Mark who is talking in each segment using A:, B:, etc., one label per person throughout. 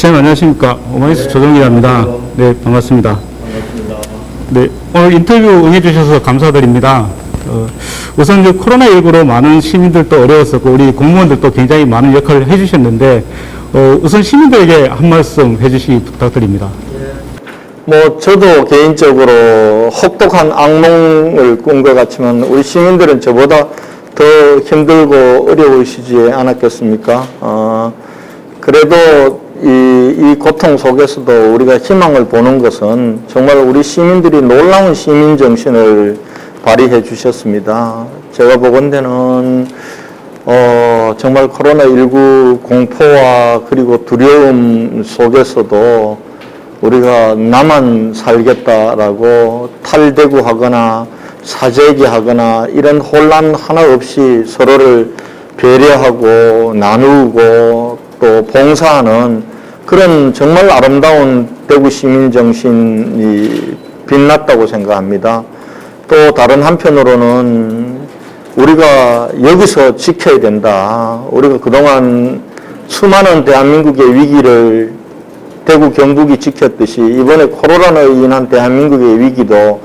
A: 선생님 안녕하십니까. 오마이뉴스 조정기자입니다. 네, 반갑습니다. 네, 오늘 인터뷰 응해주셔서 감사드립니다. 우선 코로나19로 많은 시민들도 어려웠었고 우리 공무원들도 굉장히 많은 역할을 해주셨는데 우선 시민들에게 한 말씀 해주시기 부탁드립니다.
B: 뭐 저도 개인적으로 혹독한 악몽을 꾼 것 같지만 우리 시민들은 저보다 더 힘들고 어려우시지 않았겠습니까? 그래도 이 고통 속에서도 우리가 희망을 보는 것은 정말 우리 시민들이 놀라운 시민 정신을 발휘해 주셨습니다. 제가 보건대는 정말 코로나19 공포와 그리고 두려움 속에서도 우리가 나만 살겠다라고 탈대구하거나 사재기하거나 이런 혼란 하나 없이 서로를 배려하고 나누고 또 봉사하는 그런 정말 아름다운 대구 시민 정신이 빛났다고 생각합니다. 또 다른 한편으로는 우리가 여기서 지켜야 된다. 우리가 그동안 수많은 대한민국의 위기를 대구 경북이 지켰듯이 이번에 코로나로 인한 대한민국의 위기도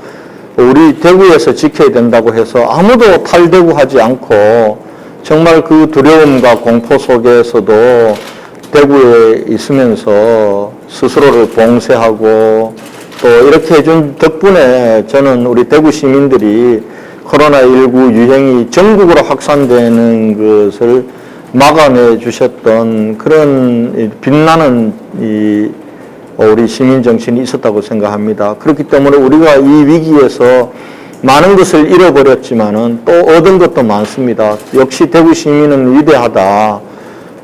B: 우리 대구에서 지켜야 된다고 해서 아무도 탈대구하지 않고 정말 그 두려움과 공포 속에서도 대구에 있으면서 스스로를 봉쇄하고 또 이렇게 해준 덕분에 저는 우리 대구 시민들이 코로나19 유행이 전국으로 확산되는 것을 막아내 주셨던 그런 빛나는 우리 시민 정신이 있었다고 생각합니다. 그렇기 때문에 우리가 이 위기에서 많은 것을 잃어버렸지만은 또 얻은 것도 많습니다. 역시 대구 시민은 위대하다.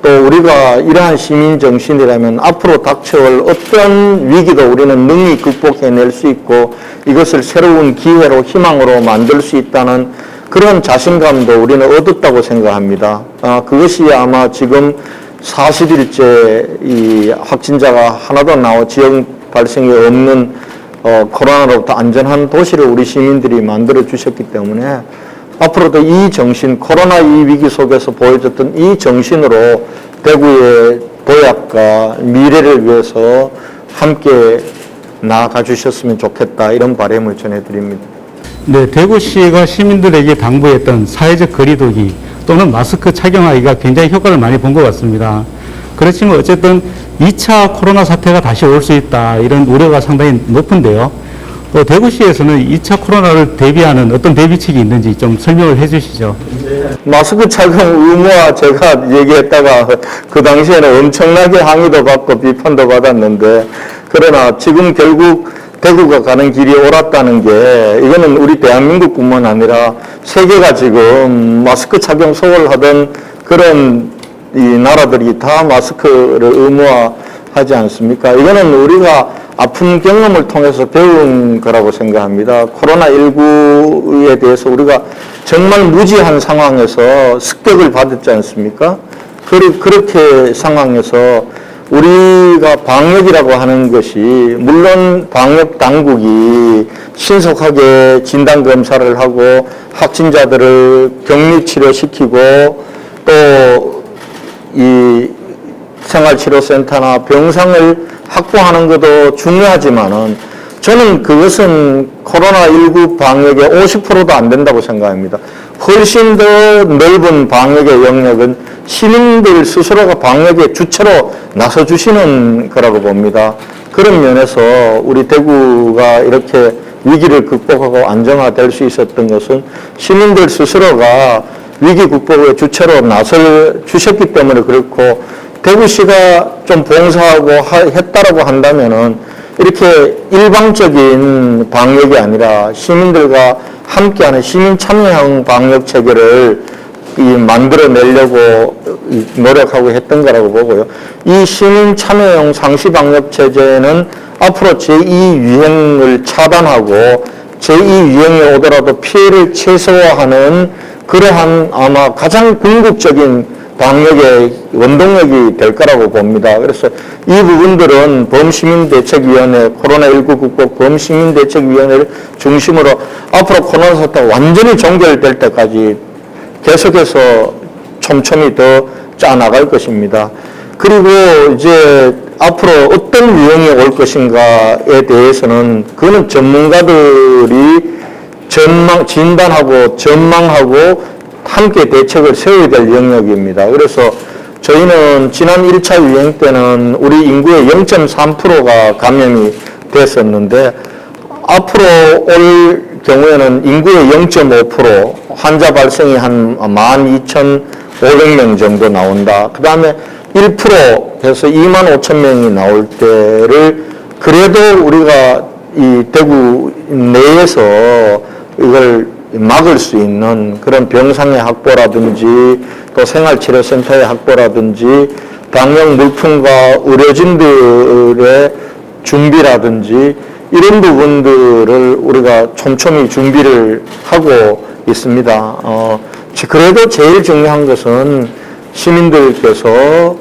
B: 또 우리가 이러한 시민 정신이라면 앞으로 닥쳐올 어떤 위기도 우리는 능히 극복해낼 수 있고 이것을 새로운 기회로 희망으로 만들 수 있다는 그런 자신감도 우리는 얻었다고 생각합니다. 그것이 아마 지금 40일째 이 확진자가 하나도 지역 발생이 없는 코로나로부터 안전한 도시를 우리 시민들이 만들어 주셨기 때문에 앞으로도 이 정신, 코로나 이 위기 속에서 보여줬던 이 정신으로 대구의 도약과 미래를 위해서 함께 나아가 주셨으면 좋겠다 이런 바람을 전해드립니다.
A: 네, 대구시가 시민들에게 당부했던 사회적 거리두기 또는 마스크 착용하기가 굉장히 효과를 많이 본 것 같습니다. 그렇지만 어쨌든 2차 코로나 사태가 다시 올 수 있다 이런 우려가 상당히 높은데요. 대구시에서는 2차 코로나를 대비하는 어떤 대비책이 있는지 좀 설명을 해 주시죠.
B: 마스크 착용 의무화 제가 얘기했다가 그 당시에는 엄청나게 항의도 받고 비판도 받았는데 그러나 지금 결국 대구가 가는 길이 옳았다는 게 이거는 우리 대한민국뿐만 아니라 세계가 지금 마스크 착용 소홀하던 그런 이 나라들이 다 마스크를 의무화하지 않습니까? 이거는 우리가 아픈 경험을 통해서 배운 거라고 생각합니다. 코로나19에 대해서 우리가 정말 무지한 상황에서 습격을 받았지 않습니까? 그렇게 상황에서 우리가 방역이라고 하는 것이 물론 방역 당국이 신속하게 진단검사를 하고 확진자들을 격리치료시키고 또 이 생활치료센터나 병상을 확보하는 것도 중요하지만은 저는 그것은 코로나19 방역의 50%도 안 된다고 생각합니다. 훨씬 더 넓은 방역의 영역은 시민들 스스로가 방역의 주체로 나서주시는 거라고 봅니다. 그런 면에서 우리 대구가 이렇게 위기를 극복하고 안정화될 수 있었던 것은 시민들 스스로가 위기 극복의 주체로 나설 주셨기 때문에 그렇고 대구시가 좀 봉사하고 했다라고 한다면은 이렇게 일방적인 방역이 아니라 시민들과 함께하는 시민 참여형 방역 체계를 만들어내려고 노력하고 했던 거라고 보고요. 이 시민 참여형 상시 방역 체제는 앞으로 제2유행을 차단하고 제2유행이 오더라도 피해를 최소화하는 그러한 아마 가장 궁극적인 방역의 원동력이 될 거라고 봅니다. 그래서 이 부분들은 범시민대책위원회, 코로나19 극복 범시민대책위원회를 중심으로 앞으로 코로나 사태가 완전히 종결될 때까지 계속해서 촘촘히 더 짜나갈 것입니다. 그리고 이제 앞으로 어떤 유행이 올 것인가에 대해서는 그거는 전문가들이 진단하고 전망하고 함께 대책을 세워야 될 영역입니다. 그래서 저희는 지난 1차 유행 때는 우리 인구의 0.3%가 감염이 됐었는데 앞으로 올 경우에는 인구의 0.5% 환자 발생이 한 12,500명 정도 나온다. 그 다음에 1% 해서 25,000명이 나올 때를 그래도 우리가 이 대구 내에서 이걸 막을 수 있는 그런 병상의 확보라든지 또 생활치료센터의 확보라든지 방역 물품과 의료진들의 준비라든지 이런 부분들을 우리가 촘촘히 준비를 하고 있습니다. 그래도 제일 중요한 것은 시민들께서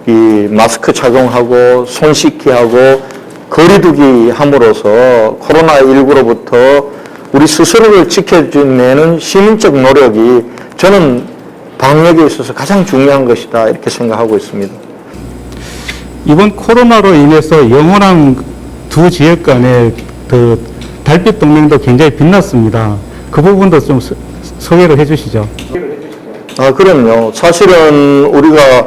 B: 이 마스크 착용하고 손 씻기 하고 거리두기 함으로써 코로나19로부터 우리 스스로를 지켜내는 시민적 노력이 저는 방역에 있어서 가장 중요한 것이다 이렇게 생각하고 있습니다.
A: 이번 코로나로 인해서 영원한 두 지역 간의 그 달빛 동맹도 굉장히 빛났습니다. 그 부분도 좀 소개를 해 주시죠.
B: 그럼요. 사실은 우리가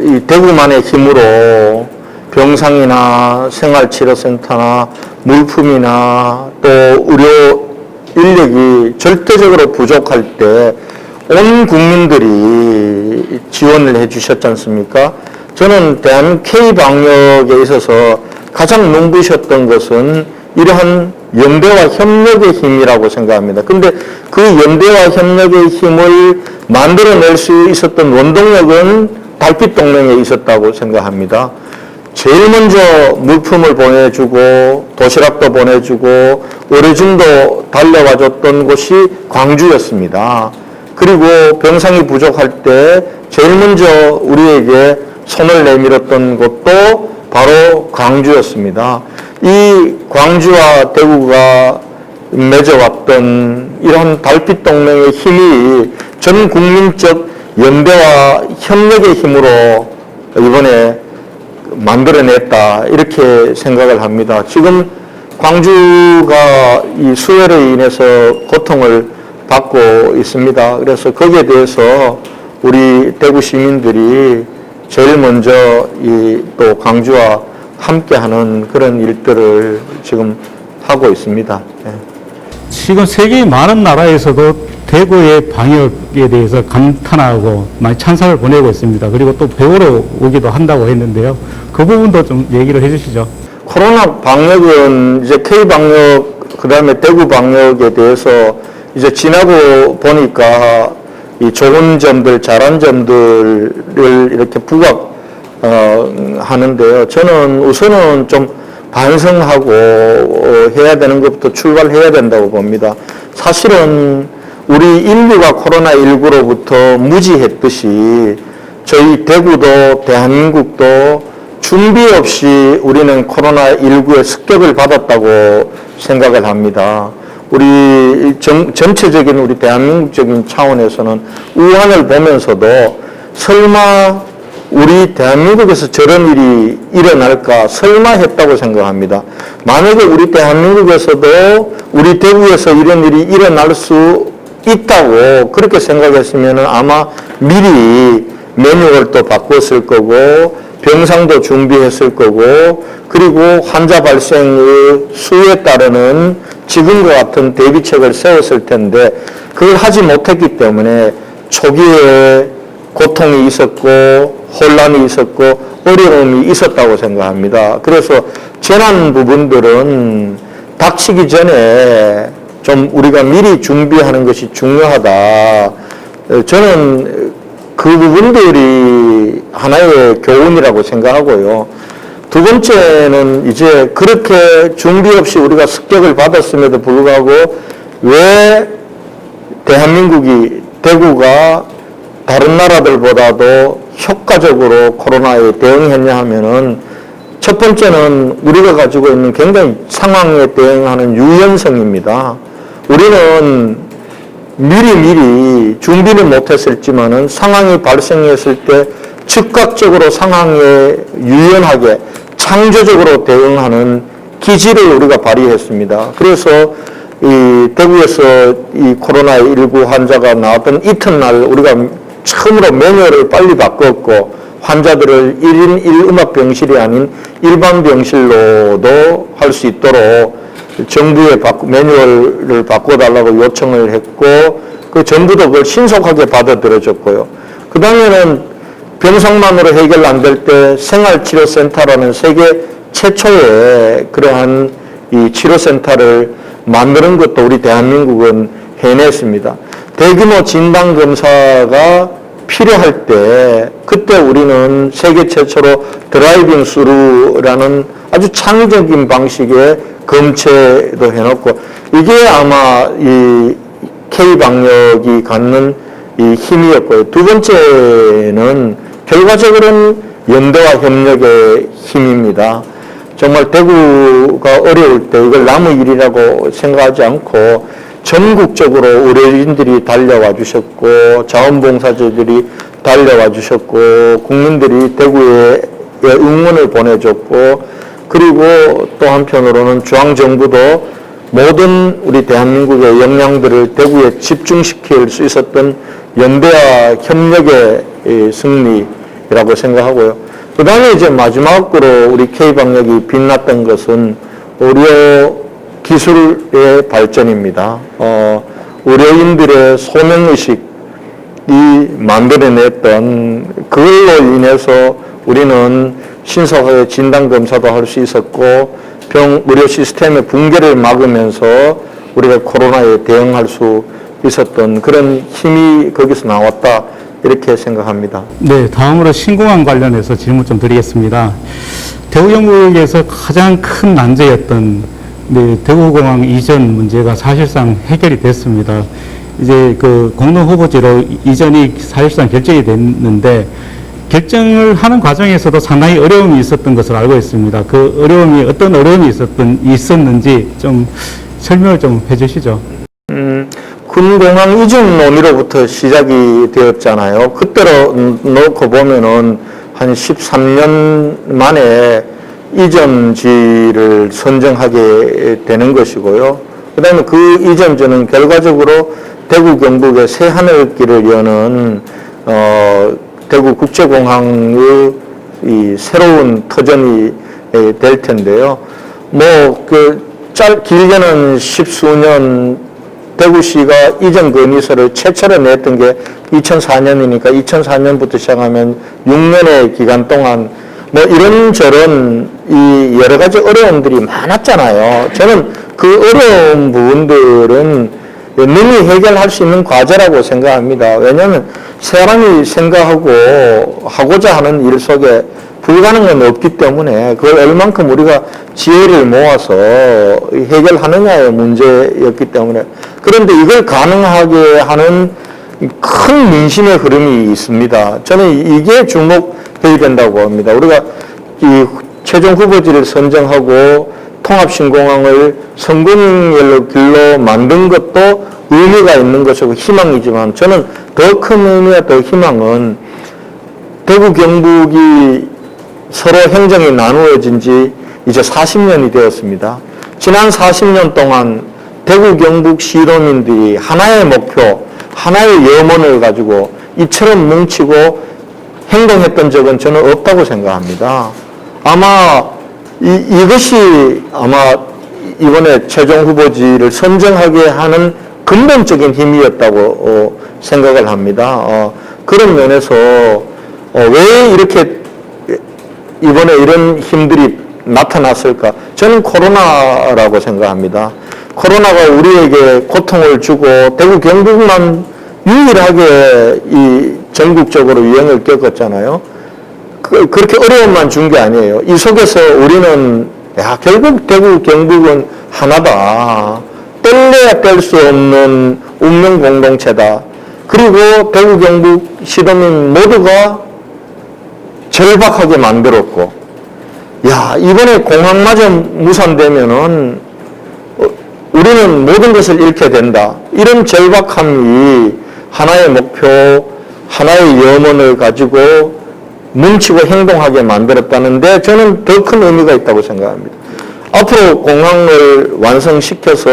B: 이 대구만의 힘으로 병상이나 생활치료센터나 물품이나 또 의료 인력이 절대적으로 부족할 때 온 국민들이 지원을 해 주셨지 않습니까? 저는 대한민국 K방역에 있어서 가장 눈부셨던 것은 이러한 연대와 협력의 힘이라고 생각합니다. 근데 그 연대와 협력의 힘을 만들어낼 수 있었던 원동력은 달빛 동맹에 있었다고 생각합니다. 제일 먼저 물품을 보내주고 도시락도 보내주고 의료진도 달려와줬던 곳이 광주였습니다. 그리고 병상이 부족할 때 제일 먼저 우리에게 손을 내밀었던 곳도 바로 광주였습니다. 이 광주와 대구가 맺어왔던 이런 달빛 동맹의 힘이 전 국민적 연대와 협력의 힘으로 이번에 만들어냈다 이렇게 생각을 합니다. 지금 광주가 이 수해로 인해서 고통을 받고 있습니다. 그래서 거기에 대해서 우리 대구 시민들이 제일 먼저 이 또 광주와 함께하는 그런 일들을 지금 하고 있습니다. 네.
A: 지금 세계의 많은 나라에서도 대구의 방역에 대해서 감탄하고 많이 찬사를 보내고 있습니다. 그리고 또 배우러 오기도 한다고 했는데요. 그 부분도 좀 얘기를 해주시죠.
B: 코로나 방역은 이제 K방역, 그 다음에 대구 방역에 대해서 이제 지나고 보니까 이 좋은 점들, 잘한 점들을 이렇게 하는데요. 저는 우선은 좀 반성하고 해야 되는 것부터 출발해야 된다고 봅니다. 사실은 우리 인류가 코로나19로부터 무지했듯이 저희 대구도 대한민국도 준비 없이 우리는 코로나19의 습격을 받았다고 생각을 합니다. 우리 전체적인 우리 대한민국적인 차원에서는 우한을 보면서도 설마 우리 대한민국에서 저런 일이 일어날까 설마 했다고 생각합니다. 만약에 우리 대한민국에서도 우리 대구에서 이런 일이 일어날 수 있다고 그렇게 생각했으면 아마 미리 매뉴얼도 바꿨을 거고 병상도 준비했을 거고 그리고 환자 발생의 수에 따르는 지금과 같은 대비책을 세웠을 텐데 그걸 하지 못했기 때문에 초기에 고통이 있었고 혼란이 있었고 어려움이 있었다고 생각합니다. 그래서 재난 부분들은 닥치기 전에 좀 우리가 미리 준비하는 것이 중요하다. 저는 그 부분들이 하나의 교훈이라고 생각하고요. 두 번째는 이제 그렇게 준비 없이 우리가 습격을 받았음에도 불구하고 왜 대한민국이 대구가 다른 나라들보다도 효과적으로 코로나에 대응했냐 하면은 첫 번째는 우리가 가지고 있는 굉장히 상황에 대응하는 유연성입니다. 우리는 미리 준비는 못했을지만은 상황이 발생했을 때 즉각적으로 상황에 유연하게 창조적으로 대응하는 기지를 우리가 발휘했습니다. 그래서 이 대구에서 이 코로나19 환자가 나왔던 이튿날 우리가 처음으로 매뉴얼을 빨리 바꿨고 환자들을 1인 1음압 병실이 아닌 일반 병실로도 할 수 있도록 정부에 매뉴얼을 바꿔달라고 요청을 했고 그 정부도 그걸 신속하게 받아들여줬고요. 그 다음에는 병상만으로 해결 안 될 때 생활치료센터라는 세계 최초의 그러한 이 치료센터를 만드는 것도 우리 대한민국은 해냈습니다. 대규모 진단검사가 필요할 때 그때 우리는 세계 최초로 드라이빙 스루라는 아주 창의적인 방식의 검체도 해놓고 이게 아마 이 K방역이 갖는 이 힘이었고요. 두 번째는 결과적으로는 연대와 협력의 힘입니다. 정말 대구가 어려울 때 이걸 남의 일이라고 생각하지 않고 전국적으로 의료진들이 달려와 주셨고 자원봉사자들이 달려와 주셨고 국민들이 대구에 응원을 보내줬고 그리고 또 한편으로는 중앙정부도 모든 우리 대한민국의 역량들을 대구에 집중시킬 수 있었던 연대와 협력의 승리라고 생각하고요. 그 다음에 이제 마지막으로 우리 K방역이 빛났던 것은 의료 기술의 발전입니다. 의료인들의 소명의식이 만들어냈던 그걸로 인해서 우리는 신속하게 진단검사도 할 수 있었고 의료 시스템의 붕괴를 막으면서 우리가 코로나에 대응할 수 있었던 그런 힘이 거기서 나왔다 이렇게 생각합니다.
A: 네, 다음으로 신공항 관련해서 질문 좀 드리겠습니다. 대구경북에서 가장 큰 난제였던 대구공항 이전 문제가 사실상 해결이 됐습니다. 이제 그 공동 후보지로 이전이 사실상 결정이 됐는데 결정을 하는 과정에서도 상당히 어려움이 있었던 것으로 알고 있습니다. 그 어려움이 어떤 어려움이 있었는지 좀 설명을 좀 해주시죠.
B: 군공항 이전 논의로부터 시작이 되었잖아요. 그때로 놓고 보면은 한 13년 만에 이전지를 선정하게 되는 것이고요. 그 다음에 그 이전지는 결과적으로 대구 경북의 새 하늘길을 여는 대구국제공항의 이 새로운 터전이 될 텐데요. 길게는 10수년 대구시가 이전 건의서를 최초로 냈던 게 2004년이니까 2004년부터 시작하면 6년의 기간 동안 이런저런 이 여러 가지 어려움들이 많았잖아요. 저는 그 어려운 부분들은 능히 해결할 수 있는 과제라고 생각합니다. 왜냐하면 사람이 생각하고 하고자 하는 일 속에 불가능은 없기 때문에 그걸 얼만큼 우리가 지혜를 모아서 해결하느냐의 문제였기 때문에 그런데 이걸 가능하게 하는 큰 민심의 흐름이 있습니다. 저는 이게 주목해야 된다고 봅니다. 우리가 이 최종 후보지를 선정하고 통합신공항을 성공의 길로 만든 것도 의미가 있는 것이고 희망이지만 저는 더 큰 의미와 더 희망은 대구 경북이 서로 행정이 나누어진 지 이제 40년이 되었습니다. 지난 40년 동안 대구 경북 시도민들이 하나의 목표, 하나의 염원을 가지고 이처럼 뭉치고 행동했던 적은 저는 없다고 생각합니다. 아마 이것이 아마 이번에 최종 후보지를 선정하게 하는 근본적인 힘이었다고 생각을 합니다. 그런 면에서 왜 이렇게 이번에 이런 힘들이 나타났을까? 저는 코로나라고 생각합니다. 코로나가 우리에게 고통을 주고 대구 경북만 유일하게 이 전국적으로 유행을 겪었잖아요. 그렇게 어려움만 준 게 아니에요. 이 속에서 우리는 결국 대구 경북은 하나다. 뗄래야 뗄 수 없는 운명 공동체다. 그리고 대구 경북 시도민 모두가 절박하게 만들었고, 이번에 공항마저 무산되면은 우리는 모든 것을 잃게 된다. 이런 절박함이 하나의 목표, 하나의 염원을 가지고 뭉치고 행동하게 만들었다는데 저는 더 큰 의미가 있다고 생각합니다. 앞으로 공항을 완성시켜서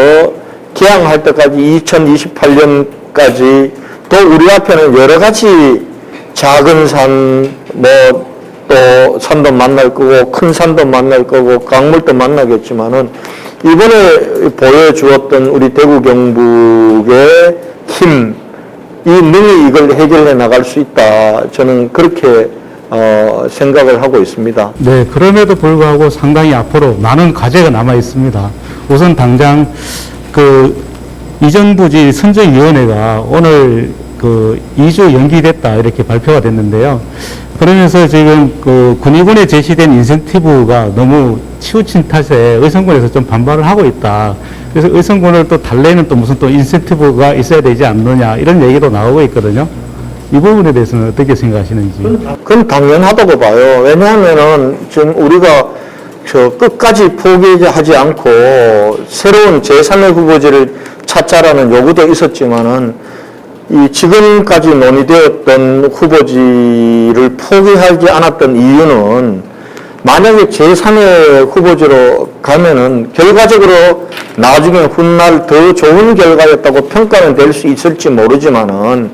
B: 개항할 때까지 2028년까지 또 우리 앞에는 여러 가지 작은 산, 또 산도 만날 거고 큰 산도 만날 거고 강물도 만나겠지만은 이번에 보여주었던 우리 대구 경북의 힘, 이 능히 이걸 해결해 나갈 수 있다. 저는 그렇게 생각을 하고 있습니다.
A: 네, 그럼에도 불구하고 상당히 앞으로 많은 과제가 남아 있습니다. 우선 당장 이전 부지 선정위원회가 오늘 2주 연기됐다 이렇게 발표가 됐는데요. 그러면서 지금 군의군에 제시된 인센티브가 너무 치우친 탓에 의성군에서 좀 반발을 하고 있다. 그래서 의성군을 또 달래는 또 무슨 또 인센티브가 있어야 되지 않느냐 이런 얘기도 나오고 있거든요. 이 부분에 대해서는 어떻게 생각하시는지?
B: 그건 당연하다고 봐요. 왜냐하면은 지금 우리가 끝까지 포기하지 않고 새로운 제3의 후보지를 찾자라는 요구도 있었지만은 이 지금까지 논의되었던 후보지를 포기하지 않았던 이유는 만약에 제3의 후보지로 가면은 결과적으로 나중에 훗날 더 좋은 결과였다고 평가는 될 수 있을지 모르지만은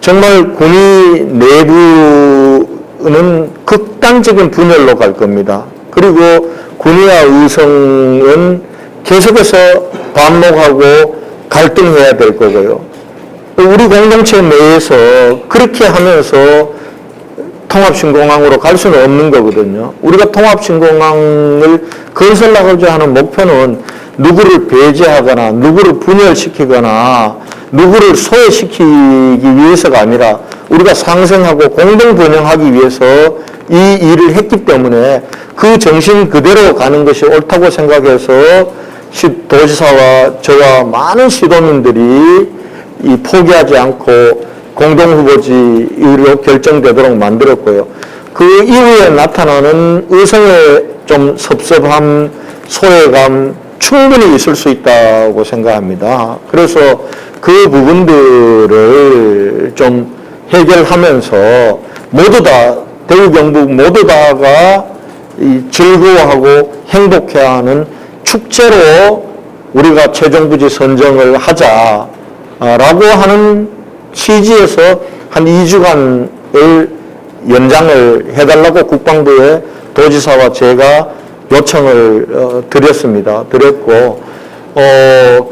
B: 정말 군의 내부는 극단적인 분열로 갈 겁니다. 그리고 군의와 의성은 계속해서 반목하고 갈등해야 될 거고요. 우리 공동체 내에서 그렇게 하면서 통합신공항으로 갈 수는 없는 거거든요. 우리가 통합신공항을 건설하고자 하는 목표는 누구를 배제하거나 누구를 분열시키거나 누구를 소외시키기 위해서가 아니라 우리가 상생하고 공동 번영하기 위해서 이 일을 했기 때문에 그 정신 그대로 가는 것이 옳다고 생각해서 도지사와 저와 많은 시도민들이 포기하지 않고 공동후보지로 결정되도록 만들었고요. 그 이후에 나타나는 의성의 좀 섭섭함, 소외감 충분히 있을 수 있다고 생각합니다. 그래서 그 부분들을 좀 해결하면서 모두 다 대구 경북 모두 다가 즐거워하고 행복해하는 축제로 우리가 최종부지 선정을 하자라고 하는 취지에서 한 2주간을 연장을 해달라고 국방부에 도지사와 제가 요청을 드렸고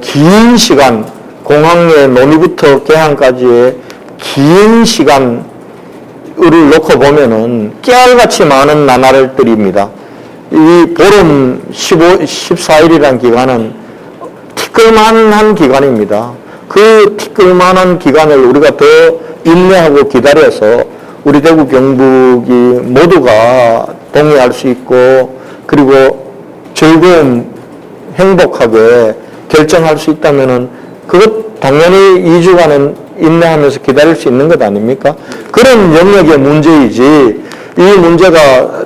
B: 긴 시간 공항의 논의부터 개항까지의 긴 시간을 놓고 보면은 깨알같이 많은 나날들입니다. 이 보름 14일이라는 기간은 티끌만한 기간입니다. 그 티끌만한 기간을 우리가 더 인내하고 기다려서 우리 대구 경북이 모두가 동의할 수 있고 그리고 즐거움 행복하게 결정할 수 있다면은 그것 당연히 2주간은 인내하면서 기다릴 수 있는 것 아닙니까? 그런 영역의 문제이지 이 문제가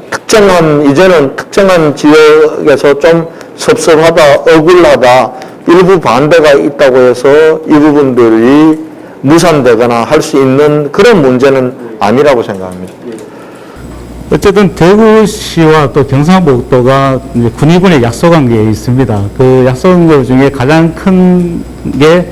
B: 이제는 특정한 지역에서 좀 섭섭하다, 억울하다, 일부 반대가 있다고 해서 이 부분들이 무산되거나 할 수 있는 그런 문제는 아니라고 생각합니다.
A: 어쨌든 대구시와 또 경상북도가 이제 군의군에 약속한 게 있습니다. 그 약속한 것 중에 가장 큰 게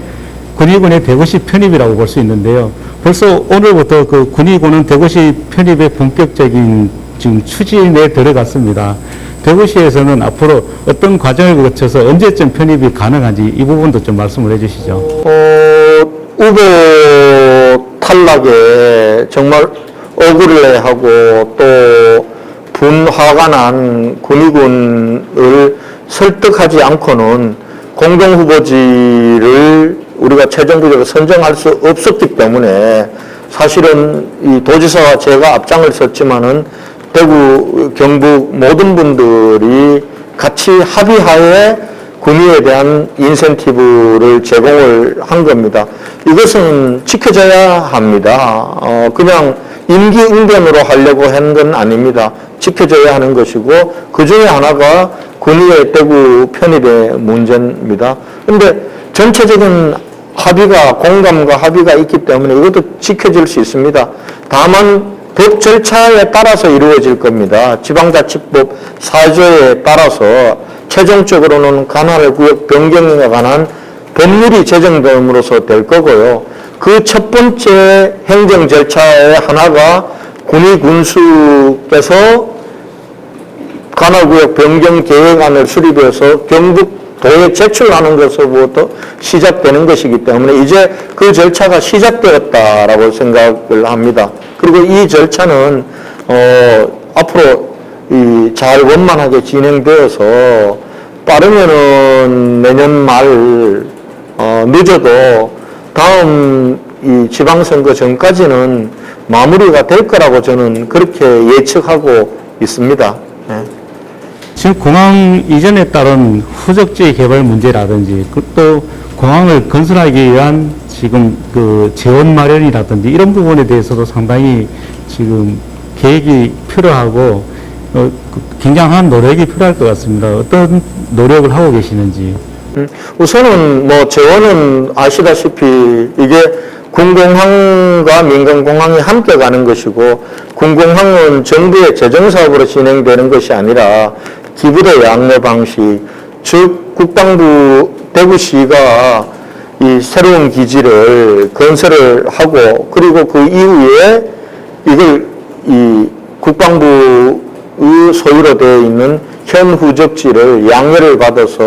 A: 군의군의 대구시 편입이라고 볼 수 있는데요. 벌써 오늘부터 그 군의군은 대구시 편입의 본격적인 지금 추진에 들어갔습니다. 대구시에서는 앞으로 어떤 과정을 거쳐서 언제쯤 편입이 가능한지 이 부분도 좀 말씀을 해주시죠.
B: 후보 탈락에 정말 억울해하고 또 분화가 난 군의군을 설득하지 않고는 공동후보지를 우리가 최종적으로 선정할 수 없었기 때문에 사실은 이 도지사와 제가 앞장을 섰지만은 대구, 경북 모든 분들이 같이 합의하에 군의에 대한 인센티브를 제공을 한 겁니다. 이것은 지켜져야 합니다. 그냥 임기응변으로 하려고 한 건 아닙니다. 지켜져야 하는 것이고 그 중에 하나가 군의의 대구 편입의 문제입니다. 그런데 전체적인 합의가 공감과 합의가 있기 때문에 이것도 지켜질 수 있습니다. 다만 법 절차에 따라서 이루어질 겁니다. 지방자치법 4조에 따라서 최종적으로는 관할구역 변경에 관한 법률이 제정됨으로써 될 거고요. 그 첫 번째 행정 절차의 하나가 군의군수께서 관할구역 변경 계획안을 수립해서 경북도에 제출하는 것으로부터 시작되는 것이기 때문에 이제 그 절차가 시작되었다라고 생각을 합니다. 그리고 이 절차는 앞으로 잘 원만하게 진행되어서 빠르면은 내년 말 늦어도 다음 이 지방선거 전까지는 마무리가 될 거라고 저는 그렇게 예측하고 있습니다. 네.
A: 지금 공항 이전에 따른 후적지 개발 문제라든지 또 공항을 건설하기 위한 지금 그 재원 마련이라든지 이런 부분에 대해서도 상당히 지금 계획이 필요하고 굉장한 노력이 필요할 것 같습니다. 어떤 노력을 하고 계시는지.
B: 우선은 뭐 재원은 아시다시피 이게 군공항과 민간공항이 함께 가는 것이고 군공항은 정부의 재정사업으로 진행되는 것이 아니라 기부대 양로 방식, 즉 국방부 대구시가 이 새로운 기지를 건설을 하고 그리고 그 이후에 이걸 이 국방부의 소유로 되어 있는 현 후적지를 양해를 받아서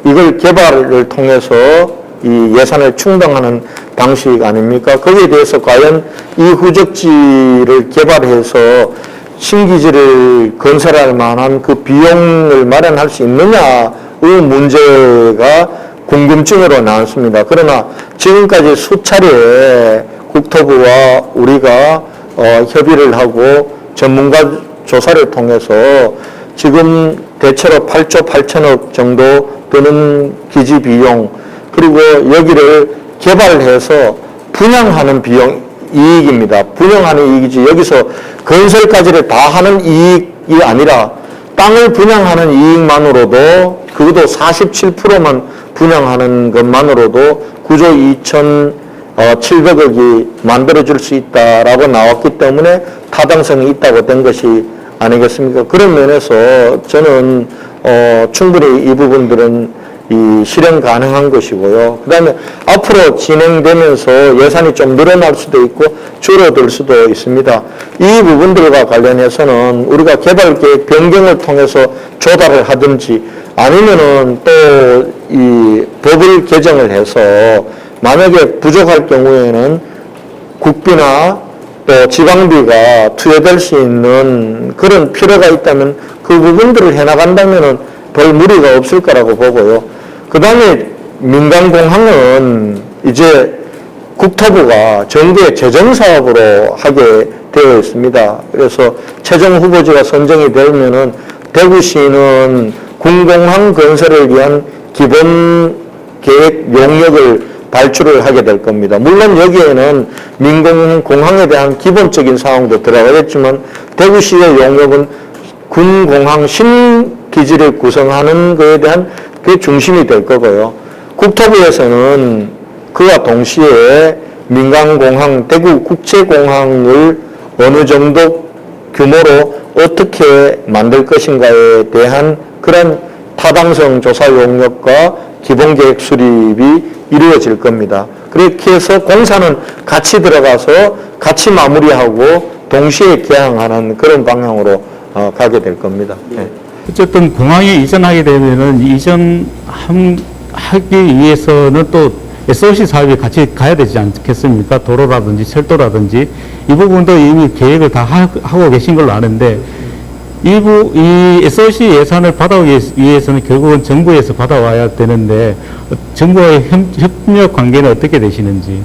B: 이걸 개발을 통해서 이 예산을 충당하는 방식 아닙니까? 거기에 대해서 과연 이 후적지를 개발해서 신기지를 건설할 만한 그 비용을 마련할 수 있느냐의 문제가 궁금증으로 나왔습니다. 그러나 지금까지 수차례 국토부와 우리가 협의를 하고 전문가 조사를 통해서 지금 대체로 8조 8천억 정도 드는 기지 비용 그리고 여기를 개발해서 분양하는 비용 이익입니다. 분양하는 이익이지 여기서 건설까지를 다 하는 이익이 아니라 땅을 분양하는 이익만으로도 그것도 47%만 분양하는 것만으로도 9조 2,700억이 만들어질 수 있다라고 나왔기 때문에 타당성이 있다고 된 것이 아니겠습니까? 그런 면에서 저는 충분히 이 부분들은 실현 가능한 것이고요. 그 다음에 앞으로 진행되면서 예산이 좀 늘어날 수도 있고 줄어들 수도 있습니다. 이 부분들과 관련해서는 우리가 개발계획 변경을 통해서 조달을 하든지 아니면은 또 이 법을 개정을 해서 만약에 부족할 경우에는 국비나 또 지방비가 투여될 수 있는 그런 필요가 있다면 그 부분들을 해나간다면은 별 무리가 없을 거라고 보고요. 그 다음에 민간공항은 이제 국토부가 정부의 재정사업으로 하게 되어 있습니다. 그래서 최종 후보지가 선정이 되면은 대구시는 군공항 건설을 위한 기본 계획 용역을 발주를 하게 될 겁니다. 물론 여기에는 민공항에 대한 기본적인 사항도 들어가겠지만 대구시의 용역은 군공항 신기지를 구성하는 것에 대한 그게 중심이 될 거고요. 국토부에서는 그와 동시에 민간공항, 대구국제공항을 어느 정도 규모로 어떻게 만들 것인가에 대한 그런 타당성 조사 용역과 기본계획 수립이 이루어질 겁니다. 그렇게 해서 공사는 같이 들어가서 같이 마무리하고 동시에 개항하는 그런 방향으로 가게 될 겁니다. 네.
A: 어쨌든 공항에 이전하게 되면은 하기 위해서는 또 SOC 사업이 같이 가야 되지 않겠습니까? 도로라든지 철도라든지 이 부분도 이미 계획을 다 하고 계신 걸로 아는데 이 SOC 예산을 받아오기 위해서는 결국은 정부에서 받아와야 되는데 정부와의 협력 관계는 어떻게 되시는지?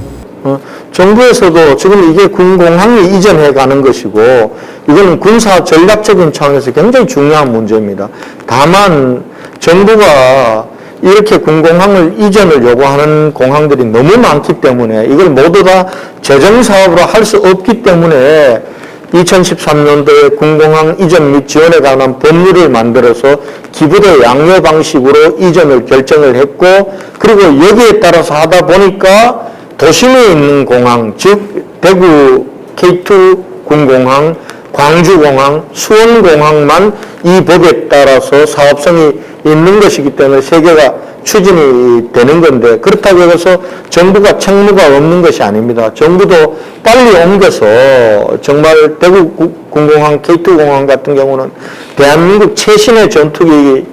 B: 정부에서도 지금 이게 군공항이 이전해 가는 것이고 이거는 군사 전략적인 차원에서 굉장히 중요한 문제입니다. 다만 정부가 이렇게 군공항을 이전을 요구하는 공항들이 너무 많기 때문에 이걸 모두 다 재정사업으로 할 수 없기 때문에 2013년도에 군공항 이전 및 지원에 관한 법률을 만들어서 기부대 양료 방식으로 이전을 결정을 했고 그리고 여기에 따라서 하다 보니까 도심에 있는 공항, 즉 대구 K2 군공항, 광주공항, 수원공항만 이 법에 따라서 사업성이 있는 것이기 때문에 세 개가 추진이 되는 건데, 그렇다고 해서 정부가 책무가 없는 것이 아닙니다. 정부도 빨리 옮겨서 정말 대구 군공항, K2공항 같은 경우는 대한민국 최신의 전투기가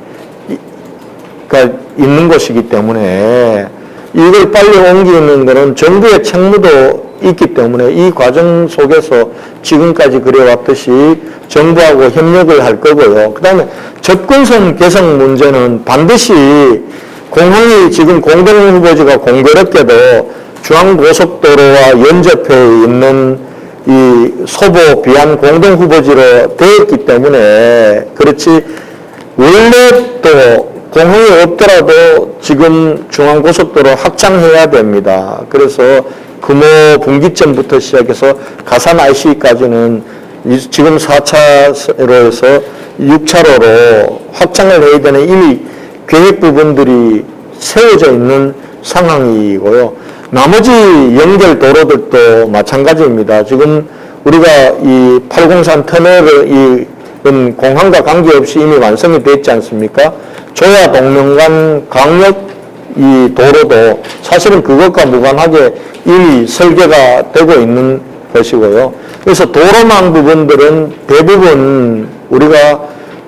B: 있는 것이기 때문에 이걸 빨리 옮기는 것은 정부의 책무도 있기 때문에 이 과정 속에서 지금까지 그래왔듯이 정부하고 협력을 할 거고요. 그 다음에 접근성 개선 문제는 반드시 공항이 지금 공동후보지가 공교롭게도 중앙고속도로와 연접해 있는 이 소보 비안 공동후보지로 되어 있기 때문에 그렇지, 원래 또 공항이 없더라도 지금 중앙고속도로 확장해야 됩니다. 그래서 금호 분기점부터 시작해서 가산 IC까지는 지금 4차로 해서 6차로로 확장을 해야 되는 이미 계획 부분들이 세워져 있는 상황이고요. 나머지 연결 도로들도 마찬가지입니다. 지금 우리가 이 803 터널을 공항과 관계없이 이미 완성이 됐지 않습니까? 조야 동명간 강력 이 도로도 사실은 그것과 무관하게 이미 설계가 되고 있는 것이고요. 그래서 도로망 부분들은 대부분 우리가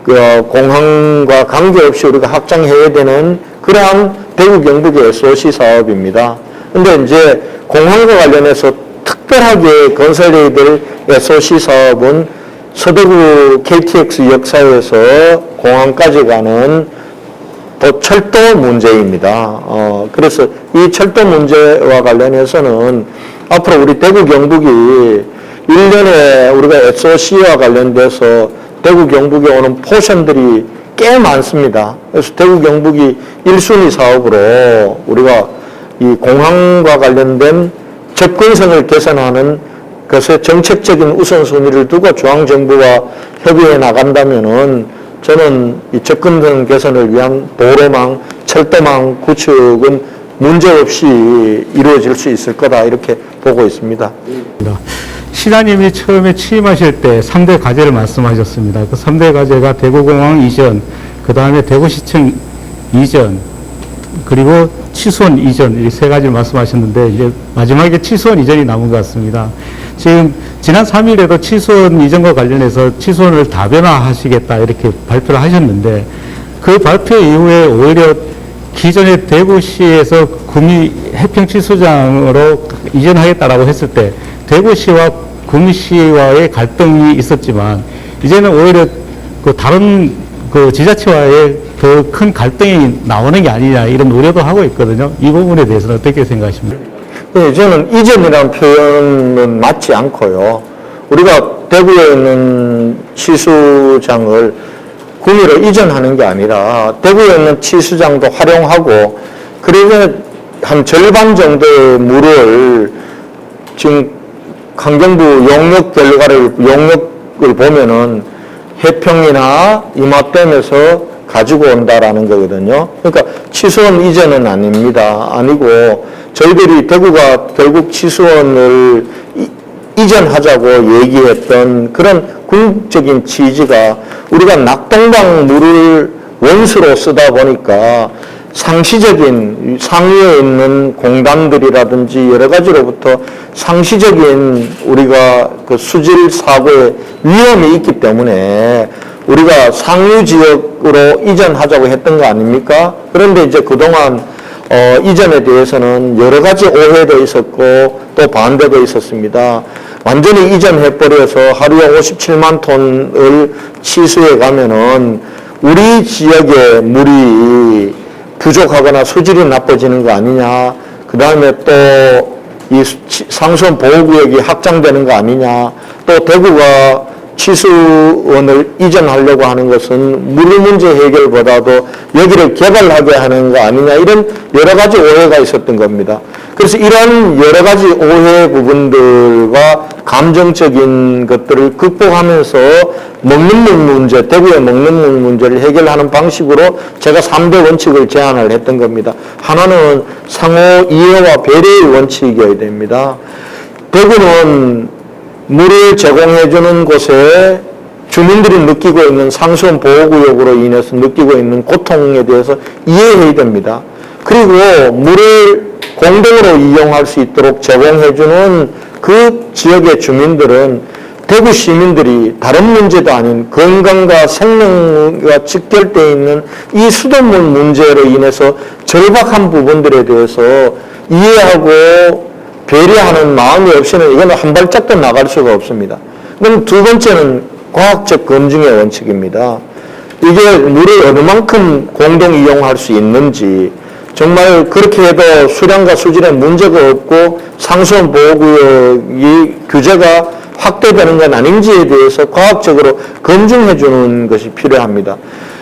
B: 그 공항과 관계없이 우리가 확장해야 되는 그러한 대구 경북의 SOC 사업입니다. 근데 이제 공항과 관련해서 특별하게 건설해야 될 SOC 사업은 서대구 KTX 역사에서 공항까지 가는 또 철도 문제입니다. 그래서 이 철도 문제와 관련해서는 앞으로 우리 대구 경북이 1년에 우리가 SOC와 관련돼서 대구 경북에 오는 포션들이 꽤 많습니다. 그래서 대구 경북이 1순위 사업으로 우리가 이 공항과 관련된 접근성을 개선하는 것에 정책적인 우선순위를 두고 중앙정부와 협의해 나간다면은 저는 이 접근성 개선을 위한 도로망, 철도망 구축은 문제없이 이루어질 수 있을 거다 이렇게 보고 있습니다.
A: 시장님이 처음에 취임하실 때 3대 과제를 말씀하셨습니다. 그 3대 과제가 대구공항 이전, 그 다음에 대구시청 이전, 그리고 치수원 이전, 이 세 가지를 말씀하셨는데 이제 마지막에 치수원 이전이 남은 것 같습니다. 지금 지난 3일에도 치수원 이전과 관련해서 치수원을 다변화하시겠다 이렇게 발표를 하셨는데, 그 발표 이후에 오히려 기존의 대구시에서 구미 해평치수장으로 이전하겠다라고 했을 때 대구시와 구미시와의 갈등이 있었지만 이제는 오히려 그 다른 그 지자체와의 더 큰 갈등이 나오는 게 아니냐 이런 우려도 하고 있거든요. 이 부분에 대해서는 어떻게 생각하십니까?
B: 저는 이전이라는 표현은 맞지 않고요. 우리가 대구에 있는 치수장을 구미로 이전하는 게 아니라 대구에 있는 치수장도 활용하고, 그래서 한 절반 정도의 물을 지금 환경부 용역 결과를 용역을 보면은 해평이나 이마댐에서 가지고 온다라는 거거든요. 그러니까 치수원 이전은 아닙니다. 아니고 저희들이 대구가 결국 치수원을 이전하자고 얘기했던 그런 궁극적인 취지가 우리가 낙동강 물을 원수로 쓰다 보니까 상시적인 상위에 있는 공단들이라든지 여러 가지로부터 상시적인 우리가 그 수질 사고의 위험이 있기 때문에 우리가 상류 지역으로 이전하자고 했던 거 아닙니까? 그런데 이제 그동안 이전에 대해서는 여러 가지 오해도 있었고 또 반대도 있었습니다. 완전히 이전해버려서 하루에 57만 톤을 취수해 가면은 우리 지역의 물이 부족하거나 수질이 나빠지는 거 아니냐. 그 다음에 또 이 상수원 보호구역이 확장되는 거 아니냐. 또 대구가 치수원을 이전하려고 하는 것은 물 문제 해결보다도 여기를 개발하게 하는 거 아니냐, 이런 여러 가지 오해가 있었던 겁니다. 그래서 이런 여러 가지 오해 부분들과 감정적인 것들을 극복하면서 먹는 물 문제, 대구의 먹는 물 문제를 해결하는 방식으로 제가 3대 원칙을 제안을 했던 겁니다. 하나는 상호 이해와 배려의 원칙이어야 됩니다. 대구는 물을 제공해주는 곳에 주민들이 느끼고 있는 상수원 보호구역으로 인해서 느끼고 있는 고통에 대해서 이해해야 됩니다. 그리고 물을 공동으로 이용할 수 있도록 제공해주는 그 지역의 주민들은 대구 시민들이 다른 문제도 아닌 건강과 생명과 직결되어 있는 이 수돗물 문제로 인해서 절박한 부분들에 대해서 이해하고 배려하는 마음이 없이는 이거는 한 발짝도 나갈 수가 없습니다. 그럼 두 번째는 과학적 검증의 원칙입니다. 이게 물을 어느 만큼 공동 이용할 수 있는지, 정말 그렇게 해도 수량과 수질에 문제가 없고 상수원 보호구역이 규제가 확대되는 건 아닌지에 대해서 과학적으로 검증해 주는 것이 필요합니다.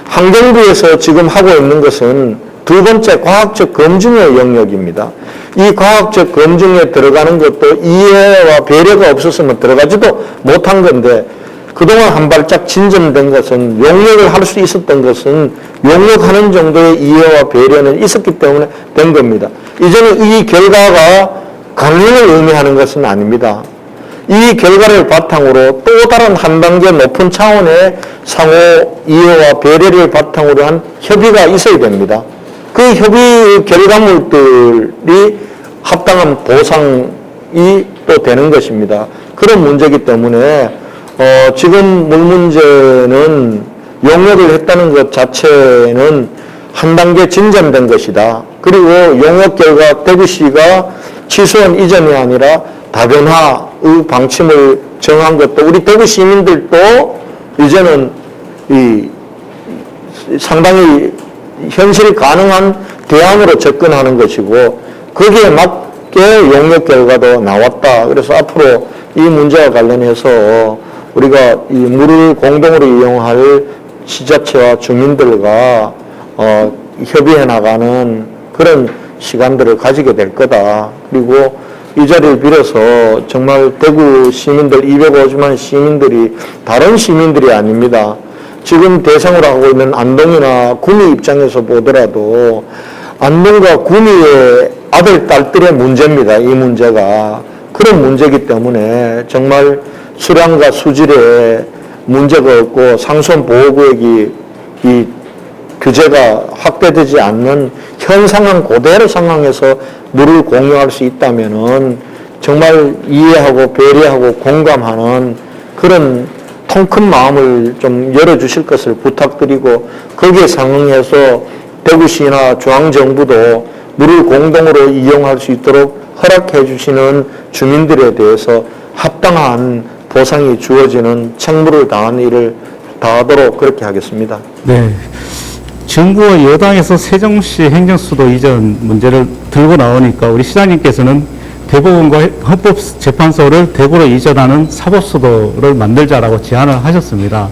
B: 환경부에서 지금 하고 있는 것은 두 번째 과학적 검증의 영역입니다. 이 과학적 검증에 들어가는 것도 이해와 배려가 없었으면 들어가지도 못한 건데, 그동안 한 발짝 진전된 것은, 용역을 할 수 있었던 것은 용역하는 정도의 이해와 배려는 있었기 때문에 된 겁니다. 이제는 이 결과가 강령을 의미하는 것은 아닙니다. 이 결과를 바탕으로 또 다른 한 단계 높은 차원의 상호 이해와 배려를 바탕으로 한 협의가 있어야 됩니다. 그 협의 결과물들이 합당한 보상이 또 되는 것입니다. 그런 문제이기 때문에 지금 물 문제는 용역을 했다는 것 자체는 한 단계 진전된 것이다. 그리고 용역 결과 대구시가 취소한 이전이 아니라 다변화의 방침을 정한 것도 우리 대구 시민들도 이제는 상당히 현실 가능한 대안으로 접근하는 것이고, 거기에 맞게 용역 결과도 나왔다. 그래서 앞으로 이 문제와 관련해서 우리가 이 물을 공동으로 이용할 지자체와 주민들과 협의해 나가는 그런 시간들을 가지게 될 거다. 그리고 이 자리를 빌어서 정말 대구 시민들, 250만 시민들이 다른 시민들이 아닙니다. 지금 대상으로 하고 있는 안동이나 구미 입장에서 보더라도 안동과 구미의 아들, 딸들의 문제입니다. 이 문제가. 그런 문제이기 때문에 정말 수량과 수질에 문제가 없고 상수원 보호구역이 이 규제가 확대되지 않는 현 상황 그대로 상황에서 물을 공유할 수 있다면은 정말 이해하고 배려하고 공감하는 그런 통 큰 마음을 좀 열어주실 것을 부탁드리고, 거기에 상응해서 대구시나 중앙정부도 물을 공동으로 이용할 수 있도록 허락해 주시는 주민들에 대해서 합당한 보상이 주어지는 책무를 다하는 일을 다하도록 그렇게 하겠습니다.
A: 네. 정부와 여당에서 세종시 행정수도 이전 문제를 들고 나오니까 우리 시장님께서는 대법원과 헌법재판소를 대구로 이전하는 사법수도를 만들자라고 제안을 하셨습니다.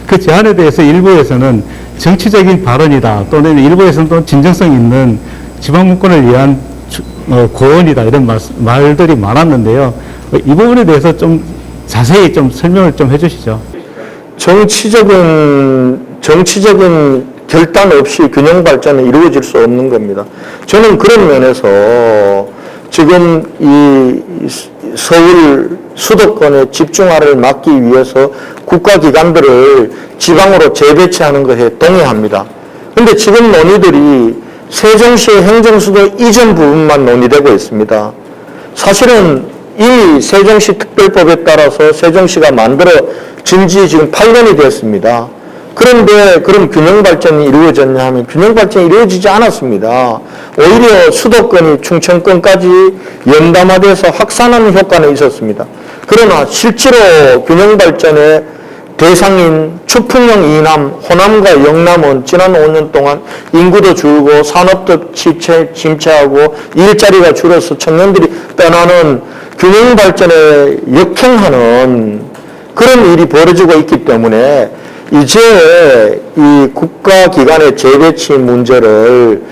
A: 그 제안에 대해서 일부에서는 정치적인 발언이다, 또는 일부에서는 또 진정성 있는 지방분권을 위한 고언이다, 이런 말들이 많았는데요. 이 부분에 대해서 좀 자세히 좀 설명을 좀 해주시죠.
B: 정치적인 결단 없이 균형 발전은 이루어질 수 없는 겁니다. 저는 그런 면에서 지금 이 서울 수도권의 집중화를 막기 위해서 국가기관들을 지방으로 재배치하는 것에 동의합니다. 그런데 지금 논의들이 세종시의 행정수도 이전 부분만 논의되고 있습니다. 사실은 이미 세종시 특별법에 따라서 세종시가 만들어진 지 지금 8년이 됐습니다. 그런데 그럼 균형 발전이 이루어졌냐 하면 균형 발전이 이루어지지 않았습니다. 오히려 수도권이 충청권까지 연담화돼서 확산하는 효과는 있었습니다. 그러나 실제로 균형 발전의 대상인 추풍령 이남, 호남과 영남은 지난 5년 동안 인구도 줄고 산업도 침체하고 일자리가 줄어서 청년들이 떠나는 균형 발전에 역행하는 그런 일이 벌어지고 있기 때문에 이제 이 국가기관의 재배치 문제를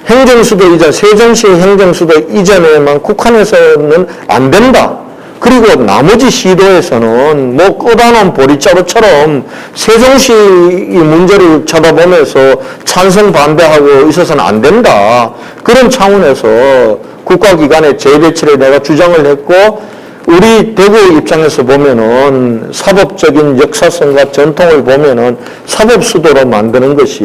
B: 행정수도 이전, 세종시 행정수도 이전에만 국한해서는 안 된다. 그리고 나머지 시도에서는 뭐 꺼다놓은 보리자루처럼 세종시 이 문제를 쳐다보면서 찬성 반대하고 있어서는 안 된다. 그런 차원에서 국가기관의 재배치를 내가 주장을 했고, 우리 대구 입장에서 보면은 사법적인 역사성과 전통을 보면은 사법 수도로 만드는 것이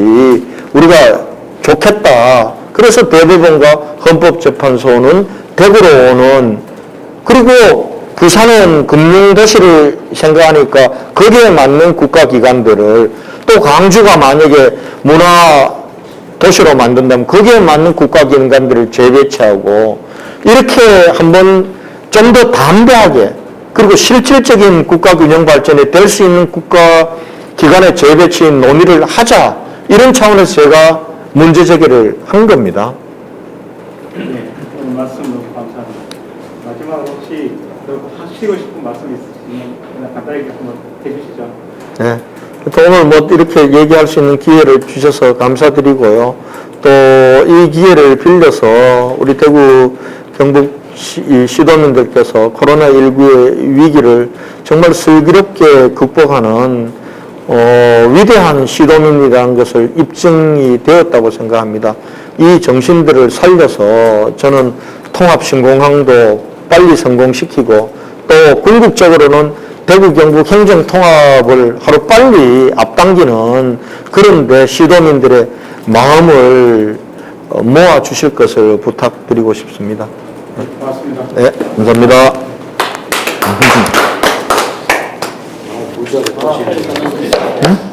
B: 우리가 좋겠다. 그래서 대법원과 헌법재판소는 대구로 오는, 그리고 부산은 금융도시를 생각하니까 거기에 맞는 국가기관들을, 또 강주가 만약에 문화도시로 만든다면 거기에 맞는 국가기관들을 재배치하고, 이렇게 한번 좀 더 담대하게, 그리고 실질적인 국가균형 발전이 될 수 있는 국가기관의 재배치 논의를 하자, 이런 차원에서 제가 문제 제기를 한 겁니다.
A: 네, 오늘 말씀 너무 감사합니다. 마지막으로 혹시 더 하시고 싶은 말씀 있으시면 그냥 간단하게 한번 해주시죠.
B: 네. 또 오늘 뭐 이렇게 얘기할 수 있는 기회를 주셔서 감사드리고요. 또 이 기회를 빌려서 우리 대구 경북 시도민들께서 코로나19의 위기를 정말 슬기롭게 극복하는 위대한 시도민이라는 것을 입증이 되었다고 생각합니다. 이 정신들을 살려서 저는 통합신공항도 빨리 성공시키고, 또 궁극적으로는 대구 경북 행정통합을 하루빨리 앞당기는 그런 데 시도민들의 마음을 모아주실 것을 부탁드리고 싶습니다.
A: 고맙습니다.
B: 네, 감사합니다.
C: 아,